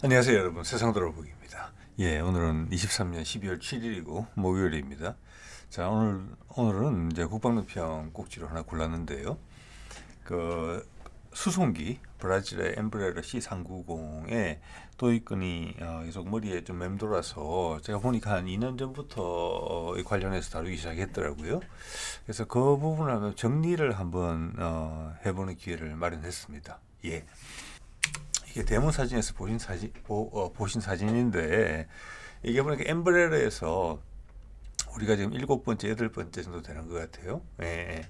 안녕하세요 여러분, 세상 돌아보기입니다. 예, 오늘은 23년 12월 7일이고 목요일입니다. 자, 오늘은 이제 국방론평 꼭지로 하나 골랐는데요. 그 수송기 브라질의 엠브레러 C390의 도입건이 계속 머리에 좀 맴돌아서 제가 보니까 한 2년 전부터 관련해서 다루기 시작했더라고요. 그래서 그 부분을 한번 정리를 한번 해보는 기회를 마련했습니다. 예. 이게 데모 사진에서 보신 사진인데, 이게 보니까 엠브레러에서 우리가 지금 7번째, 8번째 정도 되는 것 같아요. 예, 예.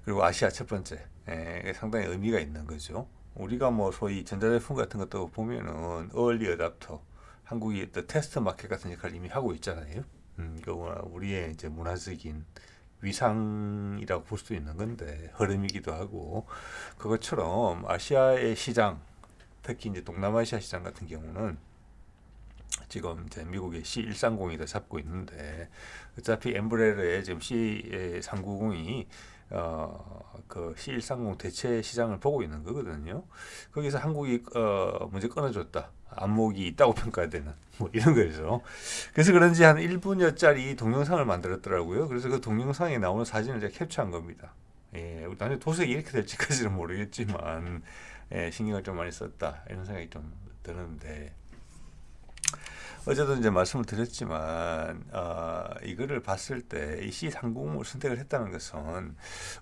그리고 아시아 첫 번째. 예, 상당히 의미가 있는 거죠. 우리가 뭐 소위 전자제품 같은 것도 보면은 얼리 어답터, 한국이 또 테스트 마켓 같은 역할을 이미 하고 있잖아요. 이거 우리의 이제 문화적인 위상이라고 볼 수도 있는 건데, 흐름이기도 하고, 그것처럼 아시아의 시장, 특히 이제 동남아시아 시장 같은 경우는 지금 이제 미국의 C130이 더 잡고 있는데, 어차피 엠브레러의 지금 C390이 그 C130 대체 시장을 보고 있는 거거든요. 거기서 한국이 먼저 끊어줬다, 안목이 있다고 평가되는 뭐 이런 거죠. 그래서 그런지 한 1분여짜리 동영상을 만들었더라고요. 그래서 그 동영상에 나오는 사진을 제가 캡처한 겁니다. 예, 나중에 도색이 이렇게 될지까지는 모르겠지만, 예, 신경을 좀 많이 썼다 이런 생각이 좀 드는데, 어제도 이제 말씀을 드렸지만 이거를 봤을 때 이 C390을 선택을 했다는 것은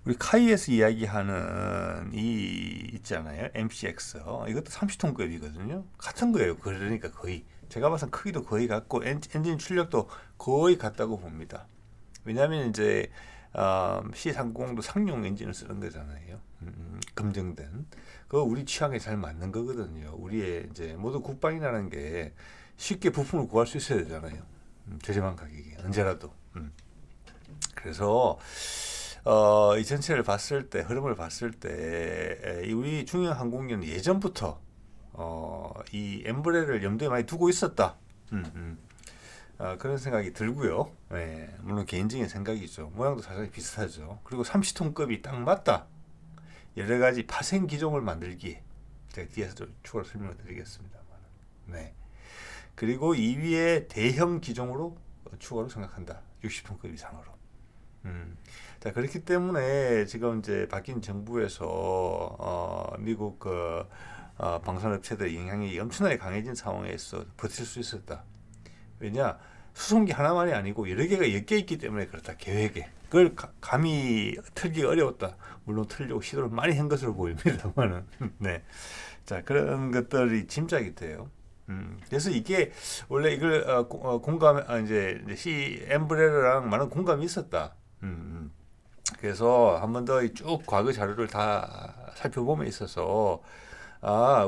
우리 카이에서 이야기하는 이 있잖아요, MCX. 이것도 30톤급이거든요. 같은 거예요. 그러니까 거의 제가 봐선 크기도 거의 같고 엔진 출력도 거의 같다고 봅니다. 왜냐하면 이제 C390도 상용 엔진을 쓰는 거잖아요. 검증된. 그거 우리 취향에 잘 맞는 거거든요. 우리의 이제 모두 국방이라는 게 쉽게 부품을 구할 수 있어야 되잖아요. 저렴한 가격에 언제라도. 그래서 이 전체를 봤을 때, 흐름을 봤을 때 우리 중형 항공기는 예전부터 이 엠브레를 염두에 많이 두고 있었다. 그런 생각이 들고요. 예, 물론 개인적인 생각이죠. 모양도 사실 비슷하죠. 그리고 30톤급이 딱 맞다. 여러 가지 파생 기종을 만들기에 제가 뒤에서 좀 추가로 설명을 드리겠습니다만. 네. 그리고 2위의 대형 기종으로 추가로 생각한다. 60톤급 이상으로. 자, 그렇기 때문에 지금 이제 바뀐 정부에서 미국 방산업체들의 영향이 엄청나게 강해진 상황에서 버틸 수 있었다. 왜냐? 수송기 하나만이 아니고 여러 개가 엮여 있기 때문에 그렇다. 계획에. 그걸 감히 틀기 어려웠다. 물론 틀려고 시도를 많이 한 것으로 보입니다만은. 네. 자, 그런 것들이 짐작이 돼요. 그래서 이게 원래 이걸 공감 이제 C 엠브레러랑 많은 공감이 있었다. 그래서 한 번 더 쭉 과거 자료를 다 살펴보면 있어서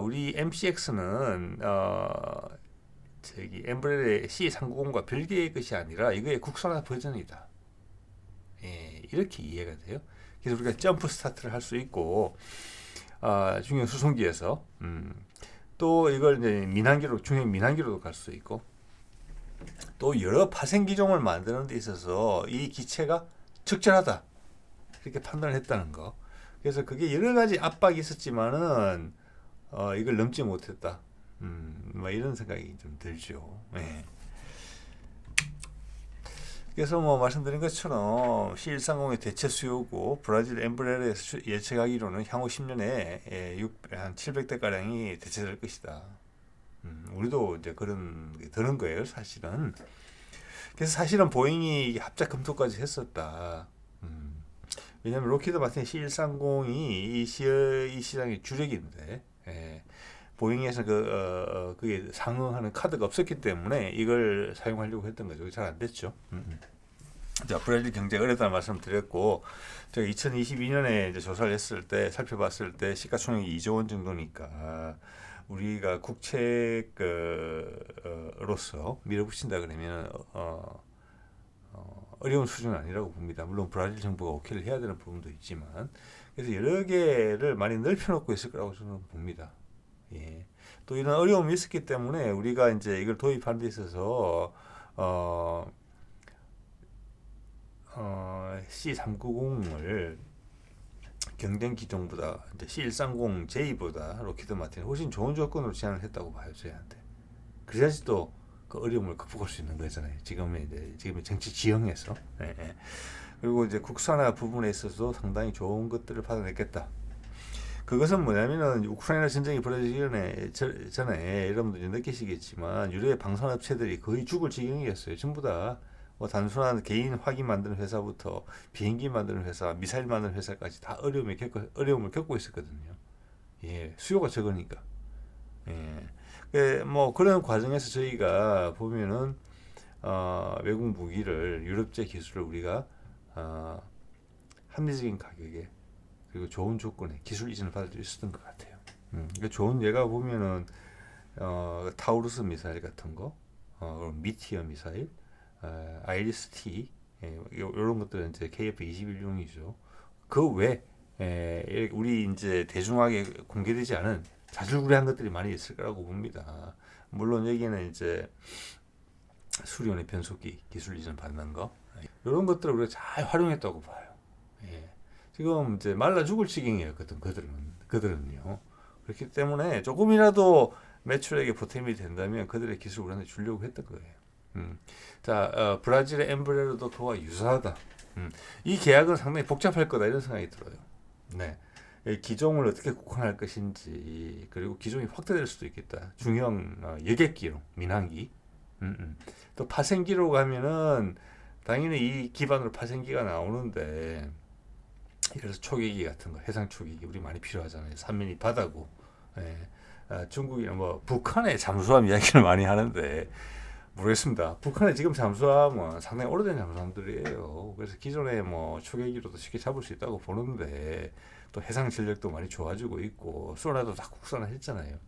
우리 MCX는 저기 엠브레러의 C390과 별개의 것이 아니라 이거의 국산화 버전이다. 예, 이렇게 이해가 돼요. 그래서 우리가 점프 스타트를 할 수 있고 중형 수송기에서 또 이걸 이제 중형 민항기로도 갈 수 있고, 또 여러 파생 기종을 만드는 데 있어서 이 기체가 적절하다 이렇게 판단을 했다는 거. 그래서 그게 여러 가지 압박이 있었지만은 이걸 넘지 못했다. 뭐 이런 생각이 좀 들죠. 예. 그래서 뭐 말씀드린 것처럼 C130의 대체 수요고, 브라질 엠브레러에서 예측하기로는 향후 10년에 한 700대 가량이 대체될 것이다. 우리도 이제 그런 게 드는 거예요, 사실은. 그래서 사실은 보잉이 합작 검토까지 했었다. 왜냐하면 로키드 마틴 C130이 이 시장의 주력인데, 보잉에서 그게 상응하는 카드가 없었기 때문에 이걸 사용하려고 했던 거죠. 잘 안 됐죠. 자, 브라질 경제가 어렵다는 말씀 드렸고, 제가 2022년에 이제 조사를 했을 때, 살펴봤을 때 시가총액이 2조 원 정도니까 우리가 국책으로서 밀어붙인다 그러면 어려운 수준은 아니라고 봅니다. 물론 브라질 정부가 오케이를 해야 되는 부분도 있지만, 그래서 여러 개를 많이 넓혀놓고 있을 거라고 저는 봅니다. 예. 또 이런 어려움이 있었기 때문에 우리가 이제 이걸 도입하는 데 있어서 C390을 경쟁 기종보다 이제 C130J보다 로키드 마틴이 훨씬 좋은 조건으로 제안을 했다고 봐요, 저희한테. 그래야지 또 그 어려움을 극복할 수 있는 거잖아요. 지금의 정치 지형에서. 예, 예. 그리고 이제 국산화 부분에 있어서도 상당히 좋은 것들을 받아냈겠다. 그것은 뭐냐면은 우크라이나 전쟁이 벌어지기 전에 여러분들이 느끼시겠지만 유럽의 방산업체들이 거의 죽을 지경이었어요. 전부 다 뭐 단순한 개인 화기 만드는 회사부터 비행기 만드는 회사, 미사일 만드는 회사까지 다 어려움을 겪고 있었거든요. 예, 수요가 적으니까. 예. 뭐 그런 과정에서 저희가 보면은 외국 무기를 유럽제 기술을 우리가 합리적인 가격에 그리고 좋은 조건에 기술 이전을 받을 수 있었던 것 같아요. 그러니까 좋은 예가 보면은 타우루스 미사일 같은 거, 미티어 미사일, 아이리스-T, 이런 것들은 이제 KF-21용이죠. 그 외 우리 이제 대중하게 공개되지 않은 자질구레한 것들이 많이 있을 거라고 봅니다. 물론 여기는 이제 수리온의 변속기 기술 이전 받는 거, 이런 것들을 우리가 잘 활용했다고 봐요. 예. 지금 이제 말라 죽을 지경이에요. 그들은요. 그렇기 때문에 조금이라도 매출액에 보탬이 된다면 그들의 기술을 우리한테 주려고 했던 거예요. 자, 브라질의 엠브레로도 그와 유사하다. 이 계약은 상당히 복잡할 거다 이런 생각이 들어요. 네. 기종을 어떻게 국한할 것인지, 그리고 기종이 확대될 수도 있겠다. 중형 여객기로 민항기, 또 파생기로 가면은 당연히 이 기반으로 파생기가 나오는데, 예를 들어서 초계기 같은 거, 해상 초계기 우리 많이 필요하잖아요. 삼면이 바다고. 예. 중국이나 뭐 북한의 잠수함 이야기를 많이 하는데 모르겠습니다. 북한에 지금 잠수함은 상당히 오래된 잠수함들이에요. 그래서 기존의 뭐 초계기로도 쉽게 잡을 수 있다고 보는데, 또 해상 전력도 많이 좋아지고 있고 소나도 다 국산화했잖아요.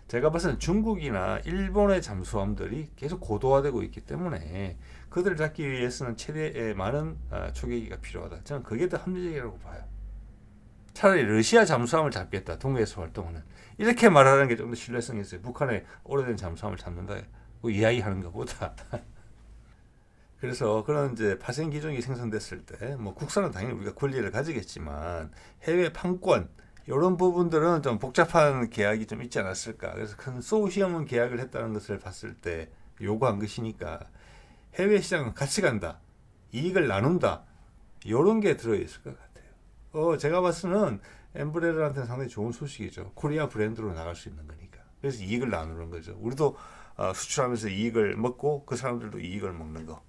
제가 봤을 때는 중국이나 일본의 잠수함들이 계속 고도화되고 있기 때문에 그들을 잡기 위해서는 최대의 많은 초계기가 필요하다. 저는 그게 더 합리적이라고 봐요. 차라리 러시아 잠수함을 잡겠다, 동해에서 활동하는, 이렇게 말하는 게 좀 더 신뢰성이 있어요. 북한의 오래된 잠수함을 잡는다고 이야기하는 것보다. 그래서 그런 이제 파생 기종이 생성됐을 때, 뭐 국산은 당연히 우리가 권리를 가지겠지만 해외 판권 이런 부분들은 좀 복잡한 계약이 좀 있지 않았을까. 그래서 큰 소시험은 계약을 했다는 것을 봤을 때 요구한 것이니까 해외 시장은 같이 간다, 이익을 나눈다, 이런 게 들어있을 것 같아요. 제가 봤을 때는 엠브레러한테는 상당히 좋은 소식이죠. 코리아 브랜드로 나갈 수 있는 거니까. 그래서 이익을 나누는 거죠. 우리도 수출하면서 이익을 먹고 그 사람들도 이익을 먹는 거.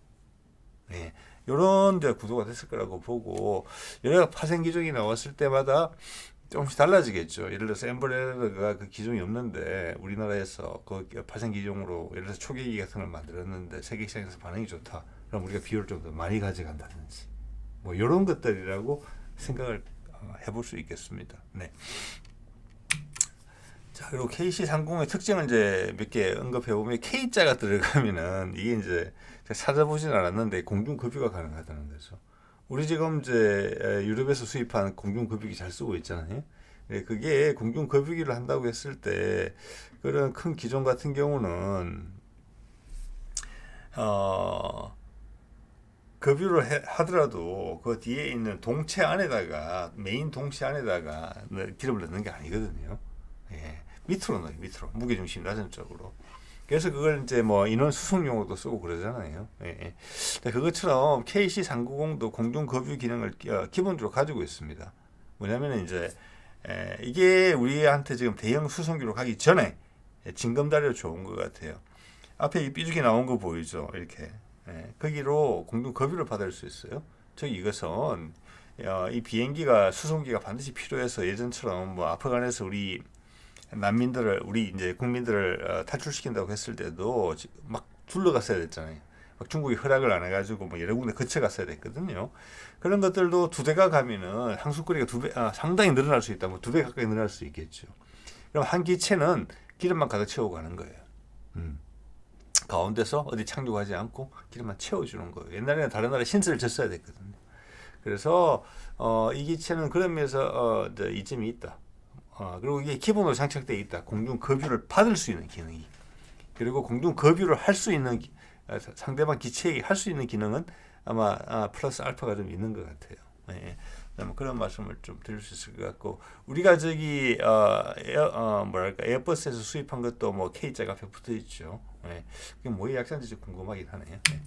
예, 이런 구도가 됐을 거라고 보고, 여러 파생 기종이 나왔을 때마다 조금씩 달라지겠죠. 예를 들어서 엠브레러가 그 기종이 없는데 우리나라에서 그 파생 기종으로 예를 들어서 초계기 같은 걸 만들었는데 세계 시장에서 반응이 좋다. 그럼 우리가 비율을 좀 더 많이 가져간다든지, 뭐 이런 것들이라고 생각을 해볼 수 있겠습니다. 네. 자, 그리고 KC30의 특징을 이제 몇 개 언급해 보면, K자가 들어가면은 이게 이제 제가 찾아보진 않았는데 공중급유가 가능하다는 거죠. 우리 지금 이제 유럽에서 수입한 공중급유기 잘 쓰고 있잖아요. 그게 공중급유기를 한다고 했을 때 그런 큰 기종 같은 경우는 급유를 하더라도 그 뒤에 있는 동체 안에다가, 메인 동체 안에다가 기름을 넣는 게 아니거든요. 예, 밑으로 넣어요. 밑으로, 무게중심이 낮은 쪽으로. 그래서 그걸 이제 뭐 인원 수송용으로도 쓰고 그러잖아요. 예. 그것처럼 KC390도 공중 급유 기능을 기본적으로 가지고 있습니다. 뭐냐면은 이제 이게 우리한테 지금 대형 수송기로 가기 전에 징검다리로 좋은 것 같아요. 앞에 이 삐죽이 나온 거 보이죠? 이렇게. 거기로 공중 급유를 받을 수 있어요. 즉 이것은 이 비행기가, 수송기가 반드시 필요해서 예전처럼 뭐 아프간에서 우리 난민들을, 우리 이제 국민들을 탈출시킨다고 했을 때도 막 둘러갔어야 됐잖아요. 막 중국이 허락을 안 해가지고 뭐 여러 군데 거쳐갔어야 됐거든요. 그런 것들도 두 대가 가면은 항속거리가 상당히 늘어날 수 있다. 뭐 두 배 가까이 늘어날 수 있겠죠. 그럼 한 기체는 기름만 가득 채우고 가는 거예요. 가운데서 어디 착륙하지 않고 기름만 채워주는 거예요. 옛날에는 다른 나라에 신세를 졌어야 됐거든요. 그래서 이 기체는 그런 면에서 이점이 있다. 그리고 이게 기본으로 장착되어 있다. 공중 급유를 받을 수 있는 기능이. 그리고 공중 급유를 할 수 있는 상대방 기체에게 할 수 있는 기능은 아마 플러스 알파가 좀 있는 것 같아요. 예. 뭐 그런 말씀을 좀 드릴 수 있을 것 같고, 우리가 저기 뭐랄까 에어버스에서 수입한 것도 뭐 K자가 앞에 붙어 있죠. 예. 그게 뭐의 약자인지 궁금하긴 하네요. 예.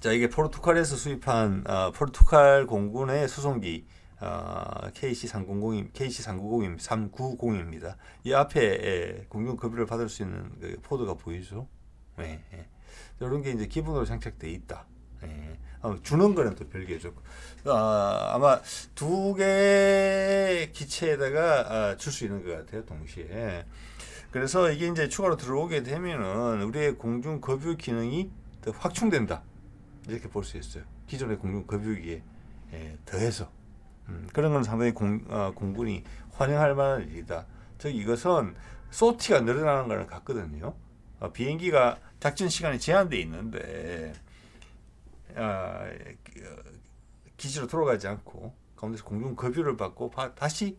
자, 이게 포르투갈에서 수입한 포르투갈 공군의 수송기 KC-390, KC-390입니다. 이 앞에 공중 급유를 받을 수 있는 그 포드가 보이죠. 예, 예. 이런 게 이제 기본으로 장착돼 있다. 예. 주는 거는 또 별개죠. 아마 두 개 기체에다가 줄 수 있는 것 같아요, 동시에. 그래서 이게 이제 추가로 들어오게 되면은 우리의 공중 급유 기능이 더 확충된다. 이렇게 볼 수 있어요. 기존의 공중 급유기에 더해서. 그런 건 상당히 공군이 환영할 만한 일이다. 즉 이것은 소티가 늘어나는 거랑 같거든요. 비행기가 작전 시간이 제한돼 있는데 기지로 돌아가지 않고 가운데서 공중 급유를 받고 다시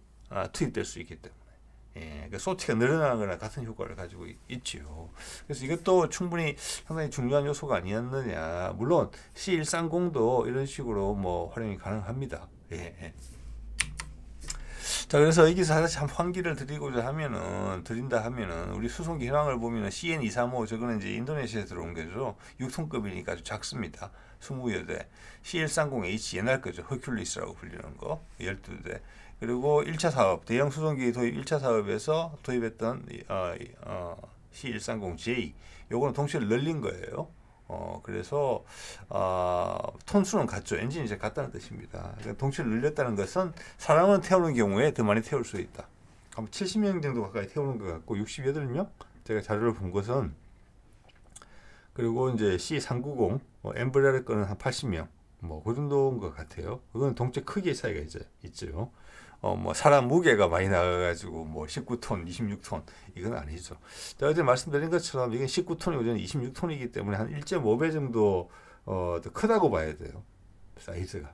투입될 수 있기 때문에 그러니까 소티가 늘어나는 거랑 같은 효과를 가지고 있지요. 그래서 이것도 충분히 상당히 중요한 요소가 아니었느냐. 물론 C130도 이런 식으로 뭐 활용이 가능합니다. 예. 자, 그래서 여기서 다시 한 환기를 드린다 하면은 우리 수송기 현황을 보면은 CN235 저거는 이제 인도네시아에서 들어온 거죠. 6톤급이니까 아주 작습니다. 20여 대. C130H 옛날 거죠. 허큘리스라고 불리는 거 12대. 그리고 1차 사업, 대형 수송기 도입 1차 사업에서 도입했던 C130J, 요거는 동시에 늘린 거예요. 그래서 톤수는 같죠. 엔진이 이제 같다는 뜻입니다. 그러니까 동시에 늘렸다는 것은 사람을 태우는 경우에 더 많이 태울 수 있다. 70명 정도 가까이 태우는 것 같고 68명? 제가 자료를 본 것은. 그리고 이제 C390 엠브레르 거는 한 80명 뭐 그 정도인 것 같아요. 그건 동체 크기의 차이가 있죠. 뭐 사람 무게가 많이 나가가지고 뭐 19톤, 26톤 이건 아니죠. 제가 어제 말씀드린 것처럼 이게 19톤이고 저는 26톤이기 때문에 한 1.5배 정도 더 크다고 봐야 돼요. 사이즈가.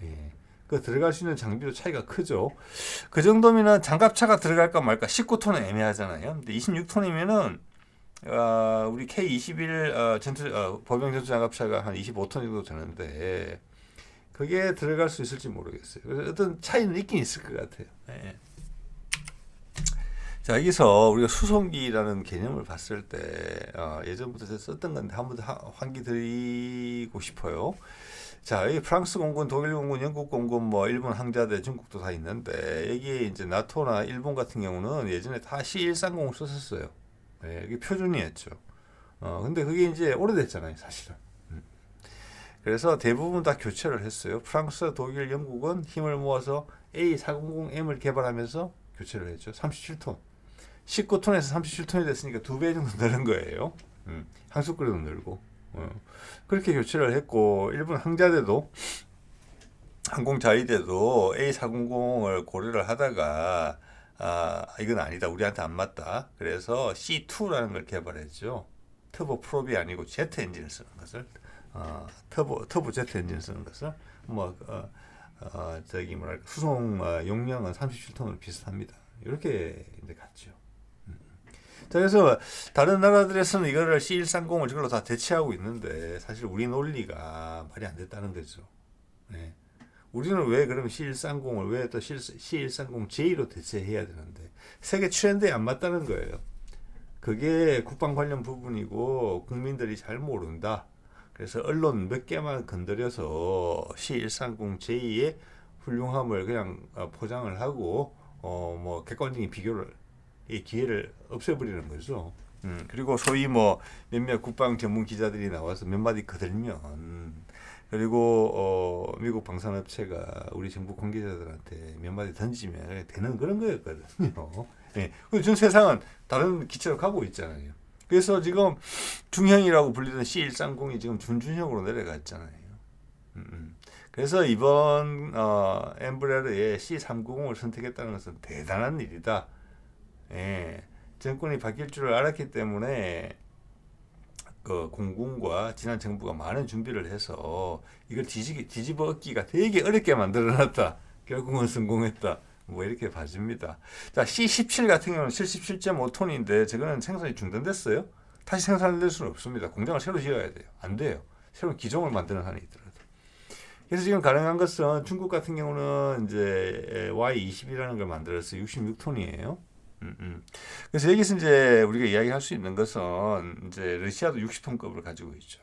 예. 그 들어갈 수 있는 장비도 차이가 크죠. 그 정도면은 장갑차가 들어갈까 말까 19톤은 애매하잖아요. 근데 26톤이면은 우리 K21 보병 전투 장갑차가 한 25톤 정도 되는데 그게 들어갈 수 있을지 모르겠어요. 그래서 어떤 차이는 있긴 있을 것 같아요. 네. 자, 여기서 우리가 수송기라는 개념을 봤을 때 예전부터 썼던 건데 한 번 더 환기 드리고 싶어요. 자, 여기 프랑스 공군, 독일 공군, 영국 공군, 뭐 일본 항자대, 중국도 다 있는데 여기에 이제 나토나 일본 같은 경우는 예전에 다 C130을 썼었어요. 네, 이게 표준이었죠. 근데 그게 이제 오래됐잖아요, 사실은. 그래서 대부분 다 교체를 했어요. 프랑스, 독일, 영국은 힘을 모아서 A400M을 개발하면서 교체를 했죠. 37톤. 19톤에서 37톤이 됐으니까 2배 정도 늘은 거예요. 항속거리도 늘고. 그렇게 교체를 했고, 일본 항자대도, 항공자위대도 A400을 고려를 하다가, 이건 아니다. 우리한테 안 맞다. 그래서 C2라는 걸 개발했죠. 터보 프롭이 아니고 제트 엔진을 쓰는 것을. 터보 제트 엔진을 쓰는 것을 저기 뭐랄까 수송 용량은 37톤으로 비슷합니다. 이렇게 이제 갔죠. 자, 그래서 다른 나라들에서는 이거를 C130을 저걸로 다 대체하고 있는데 사실 우리 논리가 말이 안 됐다는 거죠. 네. 우리는 왜 그러면 C130을 왜 또 C130J로 대체해야 되는데 세계 트렌드에 안 맞다는 거예요. 그게 국방 관련 부분이고 국민들이 잘 모른다. 그래서 언론 몇 개만 건드려서 C130J의 훌륭함을 그냥 포장을 하고 뭐 객관적인 이 기회를 없애버리는 거죠. 그리고 소위 뭐 몇몇 국방 전문 기자들이 나와서 몇 마디 거들면 그리고 미국 방산업체가 우리 정부 관계자들한테 몇 마디 던지면 되는 그런 거였거든요. 예. 그리고 전 세상은 다른 기체로 가고 있잖아요. 그래서 지금 중형이라고 불리던 C130이 지금 준중형으로 내려갔잖아요. 그래서 이번 엠브레르의 C390을 선택했다는 것은 대단한 일이다. 예. 정권이 바뀔 줄을 알았기 때문에 그 공군과 지난 정부가 많은 준비를 해서 이걸 뒤집어 엎기가 되게 어렵게 만들어놨다. 결국은 성공했다. 뭐 이렇게 봐집니다. 자, C17 같은 경우는 77.5톤인데 저거는 생산이 중단됐어요. 다시 생산될 수는 없습니다. 공장을 새로 지어야 돼요. 안 돼요. 새로운 기종을 만드는 한이 있더라도. 그래서 지금 가능한 것은 중국 같은 경우는 이제 Y20이라는 걸 만들어서 66톤이에요. 그래서 여기서 이제 우리가 이야기할 수 있는 것은 이제 러시아도 60톤급을 가지고 있죠.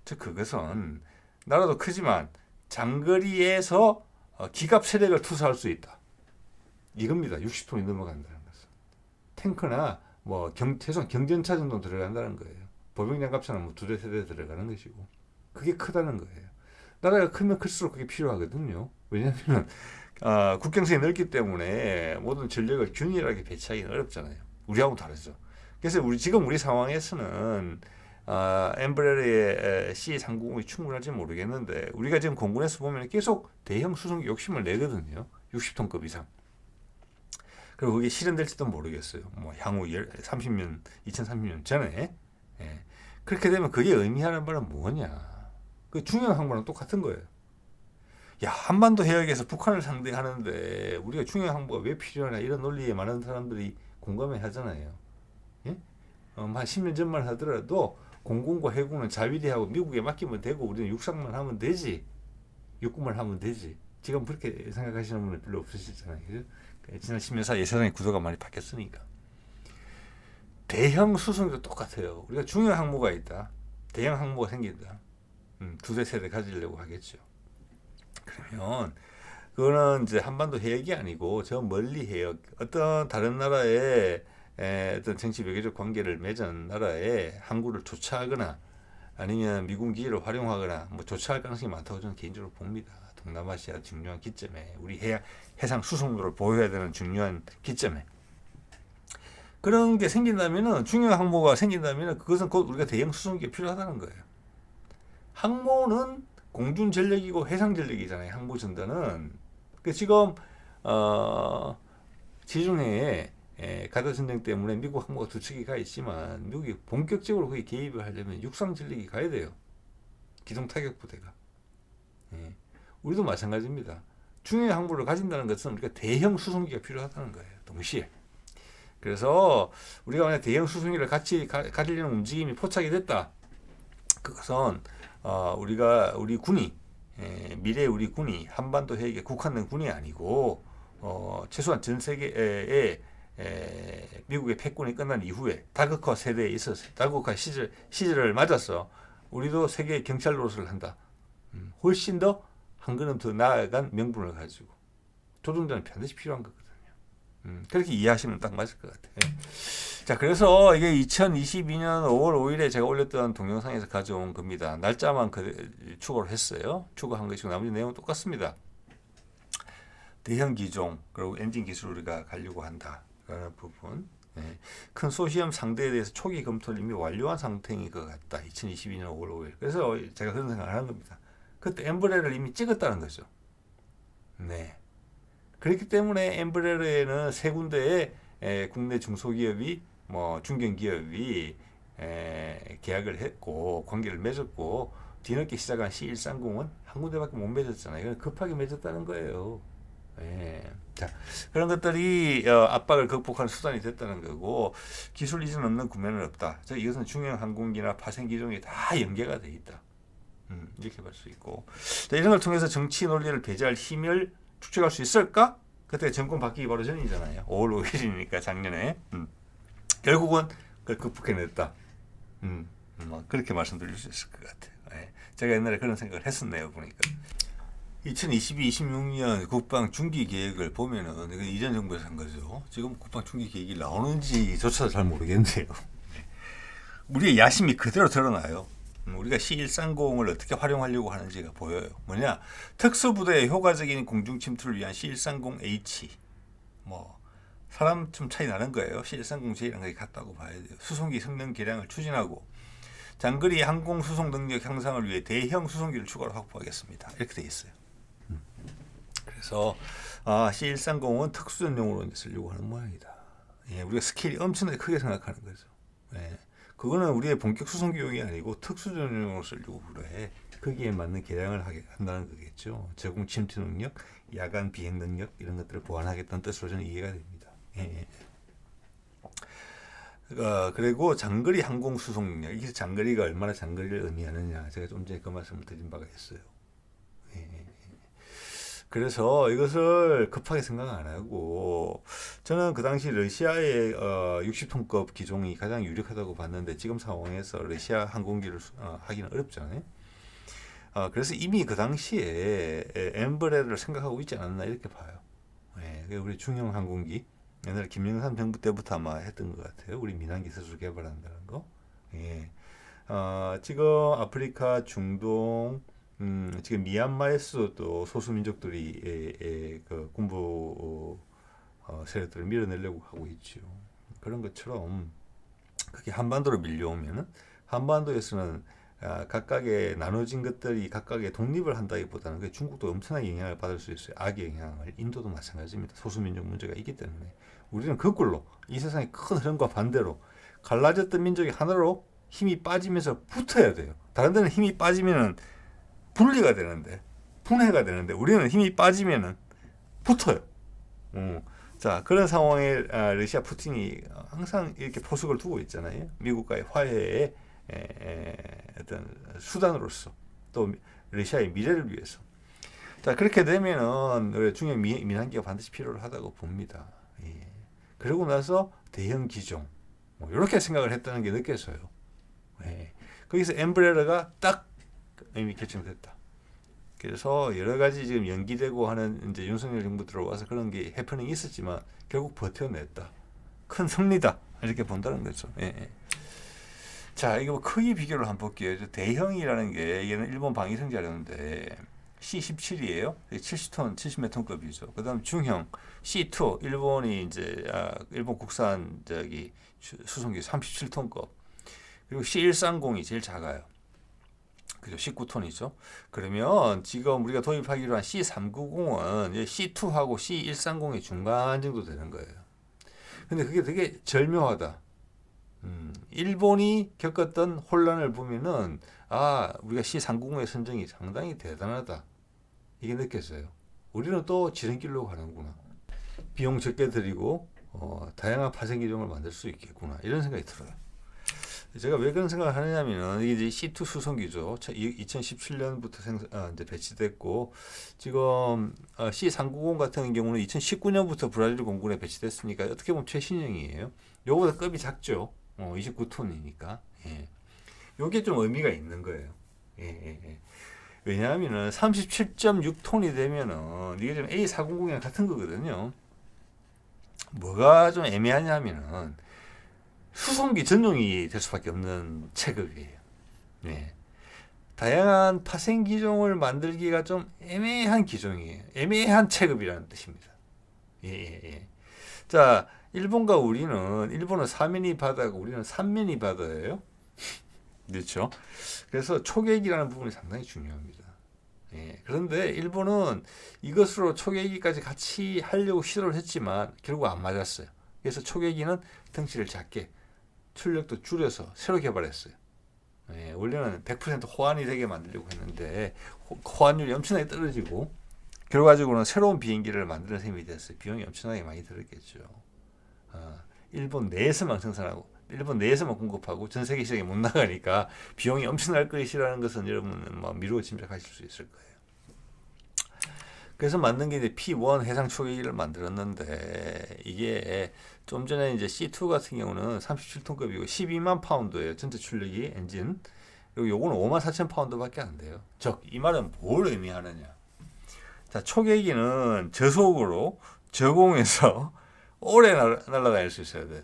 즉 그것은 나라도 크지만 장거리에서 기갑 세력을 투사할 수 있다. 이겁니다. 60톤이 넘어간다는 것은. 탱크나 뭐 최소한 경전차 정도 들어간다는 거예요. 보병장갑차는 뭐 2대 3대 들어가는 것이고 그게 크다는 거예요. 나라가 크면 클수록 그게 필요하거든요. 왜냐하면 국경선이 넓기 때문에 모든 전력을 균일하게 배치하기는 어렵잖아요. 우리하고 다르죠. 그래서 지금 우리 상황에서는 엠브레르의 C-390이 충분할지 모르겠는데 우리가 지금 공군에서 보면 계속 대형 수송기 욕심을 내거든요. 60톤급 이상. 그리고 그게 실현될지도 모르겠어요. 뭐 향후 30년, 2030년 전에. 예. 그렇게 되면 그게 의미하는 바는 뭐냐? 그 중요한 항모랑 똑같은 거예요. 야, 한반도 해역에서 북한을 상대하는데 우리가 중요한 항모가 왜 필요하냐 이런 논리에 많은 사람들이 공감해 하잖아요. 예? 한 10년 전만 하더라도 공군과 해군은 자위대하고 미국에 맡기면 되고 우리는 육상만 하면 되지. 육군만 하면 되지. 지금 그렇게 생각하시는 분은 별로 없으시잖아요. 그죠? 지난 10년 사이에 세상의 구도가 많이 바뀌었으니까. 대형 수송도 똑같아요. 우리가 중요한 항모가 있다. 대형 항모가 생긴다. 2대 3대 가지려고 하겠죠. 그러면 그거는 이제 한반도 해역이 아니고 저 멀리 해역 어떤 다른 나라의 어떤 정치 외교적 관계를 맺은 나라에 항구를 조차하거나 아니면 미군 기지를 활용하거나 뭐 조차할 가능성이 많다고 저는 개인적으로 봅니다. 동남아시아 중요한 기점에 우리 해상 수송로를 보유해야 되는 중요한 기점에 그런 게 생긴다면은 중요한 항모가 생긴다면은 그것은 곧 우리가 대형 수송기가 필요하다는 거예요. 항모는 공중 전력이고 해상 전력이잖아요. 항모 전단은. 그 지금 지중해에 가다 전쟁 때문에 미국 항모가 2척이 가 있지만 미국이 본격적으로 거기 개입을 하려면 육상 전력이 가야 돼요. 기동 타격 부대가. 예. 우리도 마찬가지입니다. 중요한 항모를 가진다는 것은 우리가 대형 수송기가 필요하다는 거예요. 동시에. 그래서 우리가 만약 대형 수송기를 같이 가지려는 움직임이 포착이 됐다. 그것은 우리 군이 미래의 우리 군이 한반도 해역에 국한된 군이 아니고 최소한 전 세계에 미국의 패권이 끝난 이후에 다극화 세대에 있어서 다극화 시절을 맞아서 우리도 세계 경찰 노릇을 한다. 훨씬 더 한 걸음 더 나아간 명분을 가지고 조종자는 반드시 필요한 거거든요. 그렇게 이해하시면 딱 맞을 것 같아요. 자, 그래서 이게 2022년 5월 5일에 제가 올렸던 동영상에서 가져온 겁니다. 날짜만 추가를 했어요. 추가한 것이고 나머지 내용은 똑같습니다. 대형 기종 그리고 엔진 기술을 우리가 가려고 한다라는 부분. 큰 소시험 상대에 대해서 초기 검토를 이미 완료한 상태인 것 같다. 2022년 5월 5일. 그래서 제가 그런 생각을 하는 겁니다. 그때 엠브레를 이미 찍었다는 거죠. 네. 그렇기 때문에 엠브레르에는 세 군데의 국내 중소기업이 뭐 중견기업이 계약을 했고 관계를 맺었고 뒤늦게 시작한 C130은 한 군데밖에 못 맺었잖아요. 이건 급하게 맺었다는 거예요. 자, 그런 것들이 압박을 극복하는 수단이 됐다는 거고 기술 이전 없는 구매는 없다. 자, 이것은 중형 항공기나 파생 기종이 다 연계가 돼 있다. 이렇게 볼 수 있고 자, 이런 걸 통해서 정치 논리를 배제할 힘을 축적할 수 있을까? 그때 정권 바뀌기 바로 전이잖아요. 5월 5일이니까 작년에 결국은 그걸 극복해냈다. 뭐 그렇게 말씀드릴 수 있을 것 같아요. 제가 옛날에 그런 생각을 했었네요. 보니까 2022-26년 국방 중기 계획을 보면은 이건 이전 정부에서 한 거죠. 지금 국방 중기 계획이 나오는지조차 잘 모르겠는데요. 우리의 야심이 그대로 드러나요. 우리가 C130을 어떻게 활용하려고 하는지가 보여요. 뭐냐? 특수부대의 효과적인 공중 침투를 위한 C130H. 뭐 사람 좀 차이 나는 거예요. C130J랑 거의 같다고 봐야 돼요. 수송기 성능 개량을 추진하고 장거리 항공 수송 능력 향상을 위해 대형 수송기를 추가로 확보하겠습니다. 이렇게 돼 있어요. 그래서 C130은 특수전용으로 쓰려고 하는 모양이다. 우리가 스케일이 엄청나게 크게 생각하는 거죠. 그거는 우리의 본격 수송기용이 아니고 특수전용으로 쓰려고 그래. 거기에 맞는 개량을 한다는 거겠죠. 제공 침투 능력, 야간 비행 능력 이런 것들을 보완하겠다는 뜻으로 저는 이해가 됩니다. 그리고 장거리 항공 수송 능력. 이게 장거리가 얼마나 장거리를 의미하느냐. 제가 좀 전에 그 말씀을 드린 바가 있어요. 그래서 이것을 급하게 생각 안 하고 저는 그 당시 러시아의 60톤급 기종이 가장 유력하다고 봤는데 지금 상황에서 러시아 항공기를 하기는 어렵잖아요. 그래서 이미 그 당시에 엠브레를 생각하고 있지 않았나 이렇게 봐요. 예, 우리 중형 항공기 옛날 김영삼 정부 때부터 아마 했던 것 같아요. 우리 민항기 스스로 개발한다는 거. 예. 지금 아프리카, 중동, 지금 미얀마에서도 소수민족들이 그 군부 세력들을 밀어내려고 하고 있죠. 그런 것처럼 그게 한반도로 밀려오면은 한반도에서는 각각의 나눠진 것들이 각각의 독립을 한다기보다는 그 중국도 엄청나게 영향을 받을 수 있어요. 악의 영향을. 인도도 마찬가지입니다. 소수민족 문제가 있기 때문에 우리는 거꾸로 이 세상의 큰 흐름과 반대로 갈라졌던 민족이 하나로 힘이 빠지면서 붙어야 돼요. 다른 데는 힘이 빠지면은 분리가 되는데 분해가 되는데 우리는 힘이 빠지면은 붙어요. 자, 그런 상황에 러시아 푸틴이 항상 이렇게 포석을 두고 있잖아요. 미국과의 화해의 어떤 수단으로서 또 러시아의 미래를 위해서. 자, 그렇게 되면은 중요한 민항기가 반드시 필요하다고 봅니다. 예. 그러고 나서 대형 기종 뭐 이렇게 생각을 했다는 게 느껴져요. 예. 거기서 엠브레라가 딱 이미 결정됐다. 그래서 여러 가지 지금 연기되고 하는 이제 윤석열 정부 들어와서 그런 게 해프닝이 있었지만 결국 버텨냈다. 큰 승리다. 이렇게 본다는 거죠. 예. 자, 이거 크기 비교를 한번 볼게요. 대형이라는 게 이게는 일본 방위성 자료인데 C17이에요. 70톤, 70몇 톤급이죠. 그다음 중형 C2 일본이 이제 일본 국산 수송기 37톤급. 그리고 C130이 제일 작아요. 그죠? 19톤이죠. 그러면 지금 우리가 도입하기로 한 C390은 C2하고 C130의 중간 정도 되는 거예요. 근데 그게 되게 절묘하다. 일본이 겪었던 혼란을 보면은 우리가 C390의 선정이 상당히 대단하다. 이게 느꼈어요. 우리는 또 지름길로 가는구나. 비용 적게 들이고 다양한 파생 기종을 만들 수 있겠구나. 이런 생각이 들어요. 제가 왜 그런 생각을 하느냐면은 이게 이제 C2 수송기죠. 2017년부터 이제 배치됐고 지금 C390 같은 경우는 2019년부터 브라질 공군에 배치됐으니까 어떻게 보면 최신형이에요. 요거보다 급이 작죠. 29톤이니까. 예. 요게 좀 의미가 있는 거예요. 예. 왜냐하면은 37.6톤이 되면은 이게 좀 A400이랑 같은 거거든요. 뭐가 좀 애매하냐면은 수송기 전용이 될 수밖에 없는 체급이에요. 네. 다양한 파생 기종을 만들기가 좀 애매한 기종이에요. 애매한 체급이라는 뜻입니다. 예. 자, 일본은 사면이 바다고 우리는 삼면이 바다예요. 그렇죠? 그래서 초계기라는 부분이 상당히 중요합니다. 예. 그런데 일본은 이것으로 초계기까지 같이 하려고 시도를 했지만 결국 안 맞았어요. 그래서 초계기는 덩치를 작게 출력도 줄여서 새로 개발했어요. 예, 원래는 100% 호환이 되게 만들려고 했는데 호환율이 엄청나게 떨어지고 결과적으로는 새로운 비행기를 만드는 셈이 됐어요. 비용이 엄청나게 많이 들었겠죠. 일본 내에서만 생산하고 일본 내에서만 공급하고 전 세계 시장에 못 나가니까 비용이 엄청날 것이라는 것은 여러분은 미루어 짐작하실 수 있을 거예요. 그래서 만든 게 이제 P1 해상 초계기를 만들었는데 이게 좀 전에 이제 C2 같은 경우는 37톤급이고 12만 파운드예요. 전체 출력이 엔진. 그리고 요거는 5만 4천 파운드밖에 안 돼요. 즉, 이 말은 뭘 의미하느냐? 자, 초계기는 저속으로 저공에서 오래 날아다닐 수 있어야 돼요.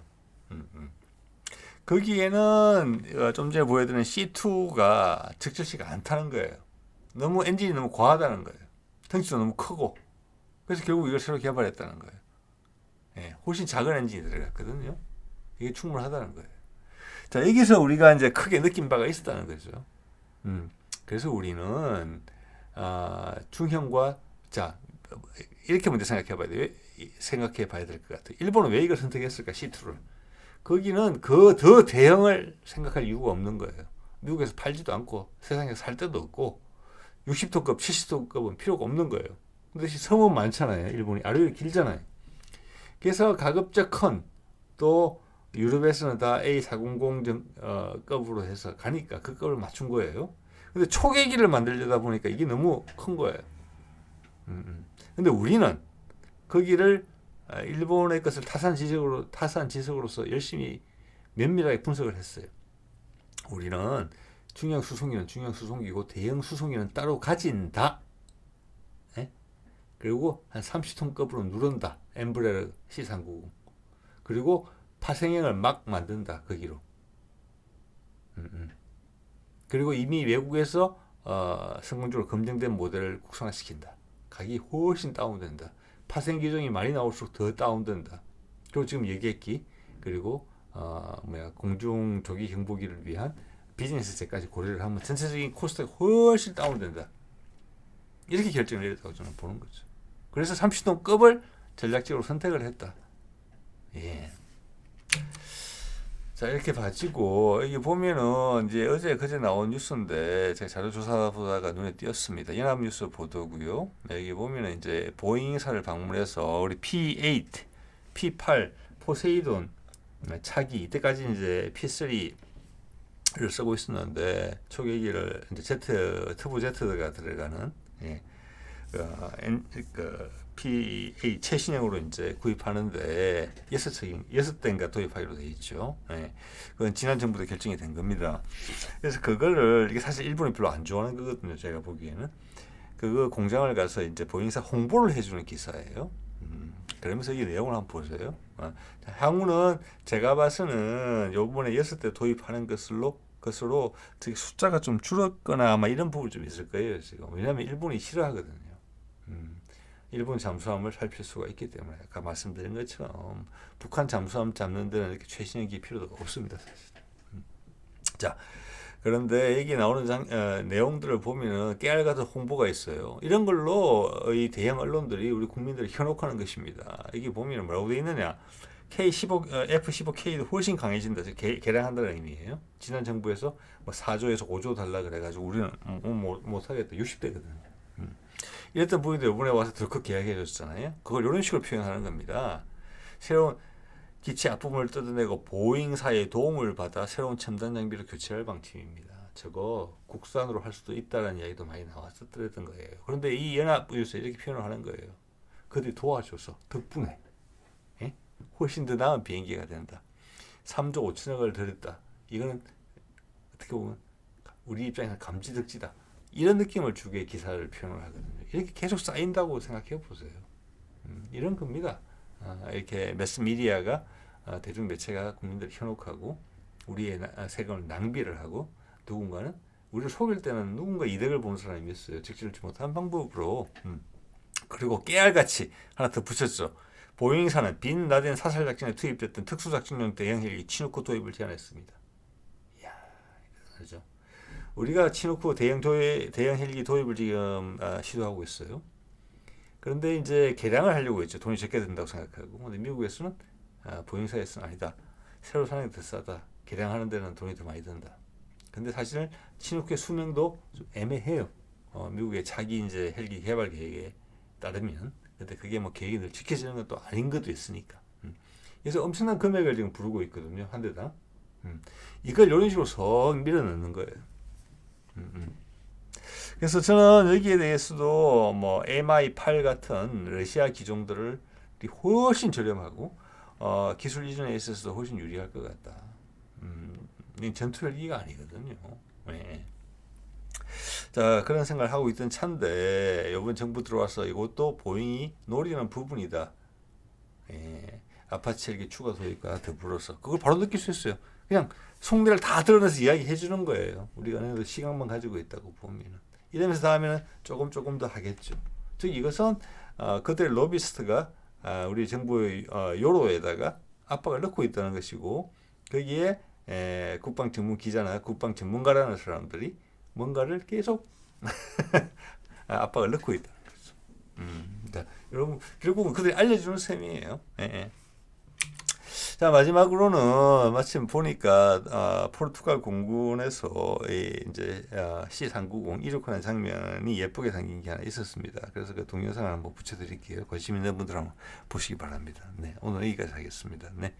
거기에는 좀 전에 보여드린 C2가 적절치가 않다는 거예요. 너무 엔진이 너무 과하다는 거예요. 덩치도 너무 크고. 그래서 결국 이걸 새로 개발했다는 거예요. 예, 훨씬 작은 엔진이 들어갔거든요. 이게 충분하다는 거예요. 자, 여기서 우리가 이제 크게 느낀 바가 있었다는 거죠. 그래서 우리는 중형과 이렇게 먼저 생각해 봐야 될 것 같아요. 일본은 왜 이걸 선택했을까? C2를. 거기는 그 더 대형을 생각할 이유가 없는 거예요. 미국에서 팔지도 않고 세상에서 살 데도 없고 60톤급, 70톤급은 필요가 없는 거예요. 근데 섬은 많잖아요. 일본이 아래로 길잖아요. 그래서 가급적 큰 또 유럽에서는 다 A400 급으로 해서 가니까 그 급을 맞춘 거예요. 근데 초계기를 만들려다 보니까 이게 너무 큰 거예요. 근데 우리는 거기를 일본의 것을 타산 지식으로서 열심히 면밀하게 분석을 했어요. 우리는 중형 수송기는 중형 수송기고 대형 수송기는 따로 가진다. 예? 그리고 한 30톤급으로 누른다. 엠브레러 C390. 그리고 파생형을 막 만든다. 거기로. 그리고 이미 외국에서 성공적으로 검증된 모델을 국산화시킨다. 가격이 훨씬 다운된다. 파생 기종이 많이 나올수록 더 다운된다. 그리고 지금 얘기했기 그리고 공중 조기 경보기를 위한 비즈니스제까지 고려를 하면 전체적인 코스트가 훨씬 다운된다. 이렇게 결정을 내렸다고 저는 보는 거죠. 그래서 30톤급을 전략적으로 선택을 했다. 예. 자, 이렇게 봐지고 여기 보면은 이제 어제 그제 나온 뉴스인데 제가 자료 조사 보다가 눈에 띄었습니다. 연합뉴스 보도고요. 여기 보면은 이제 보잉사를 방문해서 우리 P8, P8 포세이돈 차기 이때까지 이제 P3를 쓰고 있었는데 초계기를 이제 터보 제트가 들어가는 P8 최신형으로 이제 구입하는데 6대인가 도입하기로 돼 있죠. 그건 지난 정부도 결정이 된 겁니다. 그래서 그거를 이게 사실 일본이 별로 안 좋아하는 거거든요. 제가 보기에는 그거 공장을 가서 이제 보잉사 홍보를 해주는 기사예요. 그러면서 이 내용을 한번 보세요. 향후는 제가 봐서는 요번에 6대 도입하는 것으로 되게 숫자가 좀 줄었거나 아마 이런 부분이 좀 있을 거예요. 지금 왜냐하면 일본이 싫어하거든요. 일본 잠수함을 살필 수가 있기 때문에 아까 말씀드린 것처럼 북한 잠수함 잡는 데는 이렇게 최신형기 필요가 없습니다. 사실. 자, 그런데 여기 나오는 내용들을 보면은 깨알 같은 홍보가 있어요. 이런 걸로 이 대형 언론들이 우리 국민들을 현혹하는 것입니다. 여기 보면은 뭐라고 되어 있느냐? F-15K도 훨씬 강해진다. 개량한다는 의미예요. 지난 정부에서 뭐 4조에서 5조 달라 그래가지고 우리는 못하겠다. 60대거든요. 이랬던 분들이 이번에 와서 덜컥 계약해 줬잖아요. 그걸 이런 식으로 표현하는 겁니다. 새로운 기체 앞부분을 뜯어내고 보잉사의 도움을 받아 새로운 첨단 장비를 교체할 방침입니다. 저거 국산으로 할 수도 있다는 이야기도 많이 나왔었던 거예요. 그런데 이 연합뉴스에 이렇게 표현을 하는 거예요. 그들이 도와줘서 덕분에 훨씬 더 나은 비행기가 된다. 3조 5천억을 들였다. 이거는 어떻게 보면 우리 입장에서 감지덕지다. 이런 느낌을 주게 기사를 표현을 하거든요. 이렇게 계속 쌓인다고 생각해 보세요. 이런 겁니다. 이렇게 매스미디어가 대중 매체가 국민들을 현혹하고 우리의 세금을 낭비를 하고 누군가는 우리를 속일 때는 누군가 이득을 보는 사람이 있어요. 적절치 못한 방법으로. 그리고 깨알같이 하나 더 붙였죠. 보잉사는 빈 라덴 사살 작전에 투입됐던 특수작전용 대형 헬기 치누크 도입을 제안했습니다. 이야, 그렇죠. 우리가 치누크 대형 헬기 도입을 지금 시도하고 있어요. 그런데 이제 개량을 하려고 했죠. 돈이 적게 든다고 생각하고. 근데 미국에서는 보잉사에서는 아니다. 새로 사는 게 더 싸다. 개량하는 데는 돈이 더 많이 든다. 근데 사실 치누크의 수명도 좀 애매해요. 미국의 차기 이제 헬기 개발 계획에 따르면. 근데 그게 뭐 계획이 늘 지켜지는 건 또 아닌 것도 있으니까. 그래서 엄청난 금액을 지금 부르고 있거든요. 한 대당. 이걸 이런 식으로 석 밀어넣는 거예요. 그래서 저는 여기에 대해서도 뭐 MI8 같은 러시아 기종들을 훨씬 저렴하고 기술 이전에 있어서도 훨씬 유리할 것 같다. 전투 헬기가 아니거든요. 네. 자, 그런 생각을 하고 있던 차인데 이번 정부 들어와서 이것도 보잉이 노리는 부분이다. 아파치 헬기 추가 도입과 더불어서 그걸 바로 느낄 수 있어요. 그냥 속내를 다 드러내서 이야기해 주는 거예요. 우리가 어느 정도 시간만 가지고 있다고 보면은. 이러면서 다음에는 조금 더 하겠죠. 즉 이것은 그들의 로비스트가 우리 정부의 요로에다가 압박을 넣고 있다는 것이고 거기에 국방 전문 기자나 국방 전문가라는 사람들이 뭔가를 계속 압박을 넣고 있다는 거죠. 여러분 결국은 그들이 알려주는 셈이에요. 자, 마지막으로는 마침 보니까 포르투갈 공군에서 이제 C390 이륙하는 장면이 예쁘게 담긴 게 하나 있었습니다. 그래서 그 동영상을 한번 붙여드릴게요. 관심 있는 분들 한번 보시기 바랍니다. 네, 오늘 여기까지 하겠습니다. 네.